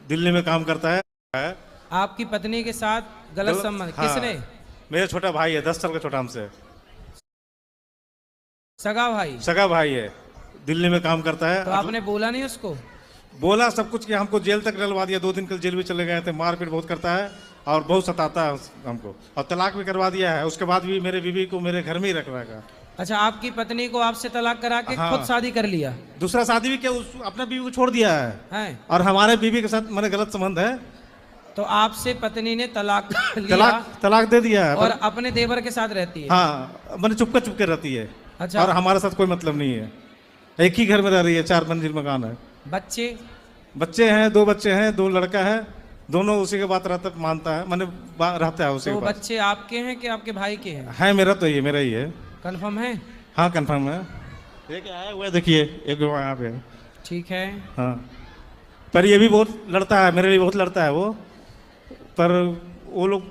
दिल्ली में काम करता है। आपकी पत्नी के साथ गलत संबंध हाँ, किसने? मेरा छोटा भाई है, 10 साल का छोटा हमसे। सगा भाई? सगा भाई है, दिल्ली में काम करता है। तो आपने बोला नहीं उसको? बोला सब कुछ किया, हमको जेल तक डलवा दिया, 2 दिन के जेल भी चले गए थे। मारपीट बहुत करता है और बहुत सताता है हमको, और तलाक भी करवा दिया है। उसके बाद भी मेरे बीवी को मेरे घर में ही रख रहा है। अच्छा, आपकी पत्नी को आपसे तलाक करा के हाँ, खुद शादी कर लिया? दूसरा शादी भी किया, अपना बीवी को छोड़ दिया है। और हमारे बीवी के साथ मैंने गलत संबंध है। तो आपसे पत्नी ने तलाक लिया? तलाक दे दिया है। और अपने देवर के साथ रहती है? हाँ, मैंने चुपके रहती है। अच्छा। और हमारे साथ कोई मतलब नहीं है, एक ही घर में रह रही है, 4 मंजिल मकान है। बच्चे हैं, 2 बच्चे हैं, 2 लड़का है, दोनों उसी के बात मानता है, मैंने रहता है उसी के पास। बच्चे आपके हैं कि आपके भाई के हैं? है मेरा, तो ये मेरा ही है। कंफर्म है? हाँ कंफर्म है। एक आया हुआ है, देखिए एक यहाँ पे। ठीक है। हाँ, पर ये भी बहुत लड़ता है, मेरे लिए बहुत लड़ता है वो, पर वो लोग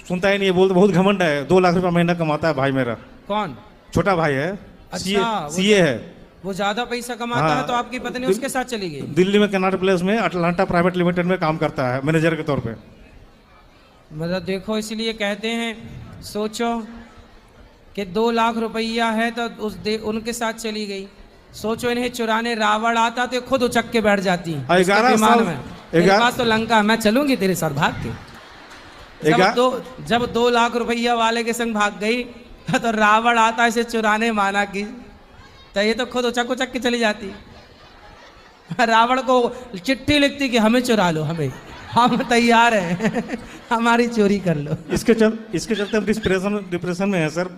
सुनता ही नहीं है। बोलते बहुत घमंड है, 2 लाख रुपया महीना कमाता है भाई मेरा। कौन? छोटा भाई है। अच्छा, सीए है। वो ज्यादा पैसा कमाता हाँ, है, तो आपकी पत्नी उसके साथ चली गई? दिल्ली में कनाट प्लेस में अटलांटा प्राइवेट लिमिटेड में काम करता है, मैनेजर के तौर पे। मतलब देखो, इसलिए कहते हैं, सोचो कि 2 लाख रुपया है तो उनके साथ चली गई। सोचो, इन्हें चुराने रावण आता तो खुद उचक के बैठ जाती। 11 साल में मेरे पास तो लंका, मैं चलूंगी तेरे साथ, भाग के। जब 2 लाख रुपया वाले के संग भाग गई तो रावण आता इसे चुराने माना की, तो ये तो खुद उचक के चली जाती। रावण को चिट्ठी लिखती कि हमें चुरा लो, हम तैयार हैं, हमारी चोरी कर लो। इसके चलते हम डिप्रेशन में है सर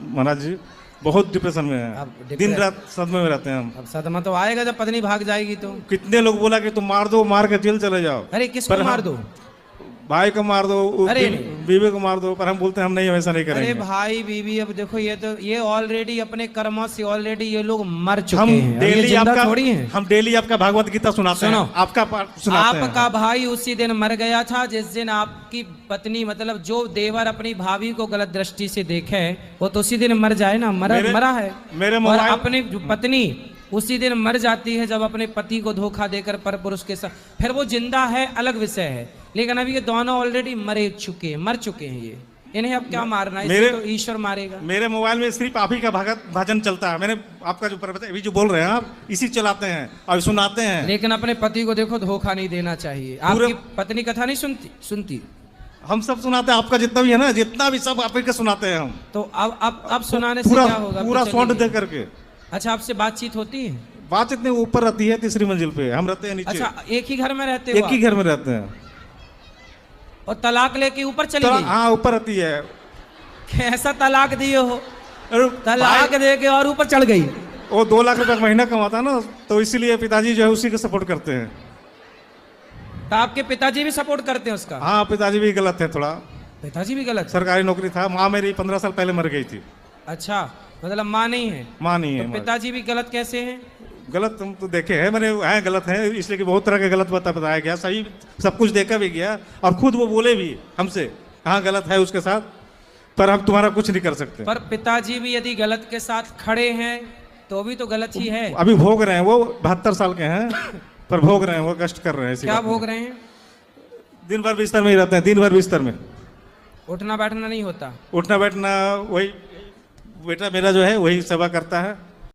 महाराज जी, बहुत डिप्रेशन में है। दिन रात सदमे में रहते हैं हम। अब सदमा तो आएगा जब पत्नी भाग जाएगी तो। कितने लोग बोला कि तुम मार दो, मार के जेल चले जाओ। अरे किसको मार दो? भाई को मार दो, बीवी को मार दो, पर हम बोलते हैं हम नहीं, ऐसा नहीं करेंगे। अरे भाई बीवी, अब देखो ये ऑलरेडी अपने कर्मों से ऑलरेडी ये लोग मर चुके हैं। हम डेली आपका भागवत गीता सुनाते हैं, आपका पाठ सुनाते हैं। आपका भाई उसी दिन मर गया था जिस दिन आपकी पत्नी, मतलब जो देवर अपनी भाभी को गलत दृष्टि से देखे, वो तो उसी दिन मर जाए ना, मरा है। और अपनी पत्नी उसी दिन मर जाती है जब अपने पति को धोखा देकर पर पुरुष के साथ। फिर वो जिंदा है, अलग विषय है, लेकिन अभी ये दोनों ऑलरेडी मर चुके हैं। ये इन्हें अब क्या मारना है? तो ईश्वर मारेगा। मेरे मोबाइल में सिर्फ आप ही का भजन चलता है। मैंने आपका जो अभी जो बोल रहे हैं आप, इसी चलाते हैं और सुनाते हैं। लेकिन अपने पति को देखो, धोखा नहीं देना चाहिए। आपकी पत्नी कथा नहीं सुनती? हम सब सुनाते हैं, आपका जितना भी है ना, जितना भी सब आप ही का सुनाते हैं हम। तो अब सुनाने से क्या होगा? पूरा साउंड दे करके। अच्छा, आपसे बातचीत होती है? बातचीत नहीं, ऊपर रहती है, 3री मंजिल पे, हम रहते हैं नीचे। अच्छा, एक ही घर में रहते हो? एक ही घर में रहते हैं। और तलाक लेके ऊपर चली गई? हाँ, ऊपर रहती है। कैसा तलाक दिए हो? तलाक दे के और ऊपर चढ़ गई? वो 2 लाख रुपया महीना कमाता ना, तो इसीलिए पिताजी जो है उसी को सपोर्ट करते हैं। तो आपके पिताजी भी सपोर्ट करते हैं उसका? हाँ, पिताजी भी गलत है थोड़ा। पिताजी भी गलत? सरकारी नौकरी था। माँ मेरी 15 साल पहले मर गई थी। अच्छा, मतलब माँ नहीं है? माँ नहीं है। तो पिताजी भी गलत कैसे हैं? गलत तुम तो देखे हैं मैंने, है गलत है, इसलिए कि बहुत तरह के गलत बताया गया। सही सब कुछ देखा भी गया, और खुद वो बोले भी हमसे, हाँ गलत है उसके साथ, पर हम तुम्हारा कुछ नहीं कर सकते। पर पिताजी भी यदि गलत के साथ खड़े हैं तो भी तो गलत ही है। अभी भोग रहे हैं, वो 72 साल के हैं, पर भोग रहे हैं, वो कष्ट कर रहे हैं। क्या भोग रहे हैं? दिन भर बिस्तर में ही रहते हैं, दिन भर बिस्तर में। उठना बैठना नहीं होता? उठना बैठना, वही बेटा मेरा जो है वही सेवा करता है।